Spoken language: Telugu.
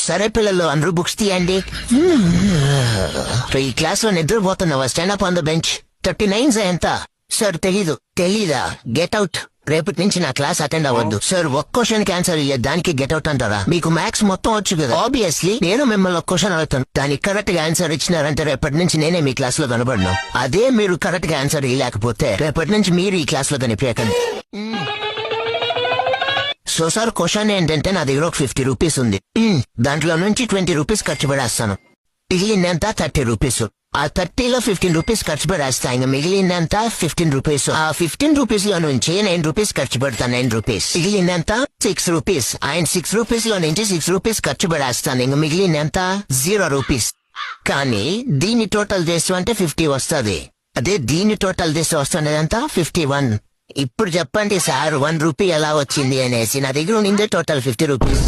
సరే పిల్లలు అందరూ బుక్స్ తీయండి. ఈ క్లాస్ లో నిద్రపోతున్నావా? Stand on the bench. 39 ఎంత? సార్ తెలీదా? Get out. రేపటి నుంచి నా క్లాస్ అటెండ్ అవ్వద్దు. సార్ ఒక్క క్వశ్చన్ కి ఆన్సర్ దానికి గెట్ అవుట్ అంటారా? మీకు మ్యాథ్స్ మొత్తం వచ్చు కదా. ఆబ్వియస్లీ నేను మిమ్మల్ని ఒక క్వశ్చన్ అడుగుతాను, దానికి కరెక్ట్ గా ఆన్సర్ ఇచ్చినారంటే రేపటి నుంచి నేనే మీ క్లాస్ లో కనబడను. అదే మీరు కరెక్ట్ గా ఆన్సర్ ఇవ్వలేకపోతే రేపటి నుంచి మీరు ఈ క్లాస్ లో కనిపించకండి. సో సార్ క్వశ్చన్ ఏంటంటే నా దగ్గర ఒక 50 రూపీస్ ఉంది. దాంట్లో నుంచి 20 రూపీస్ ఖర్చు పెడేస్తాను. మిగిలిందంతా 30 రూపీస్. ఆ 30లో 15 రూపీస్ ఖర్చు పెడేస్తా. ఇంకా మిగిలిందంతా 15 రూపీస్. ఆ 15 రూపీస్ లో నుంచి 9 రూపీస్ ఖర్చు పెడతాను. 9 రూపీస్. మిగిలిందంతా 6 రూపీస్. ఆయన 6 రూపీస్ లో నుంచి 6 రూపీస్ ఖర్చు పెడేస్తాను. ఇంకా మిగిలినంత 0 రూపీస్. కానీ దీన్ని టోటల్ చేస్తూ అంటే 50 వస్తుంది. అదే దీన్ని టోటల్ చేస్తూ వస్తున్నదంతా 51. ఇప్పుడు చెప్పండి సార్ 1 రూపీ ఎలా వచ్చింది అనేసి. నా దగ్గర ఉండిందే టోటల్ 50 రూపీస్.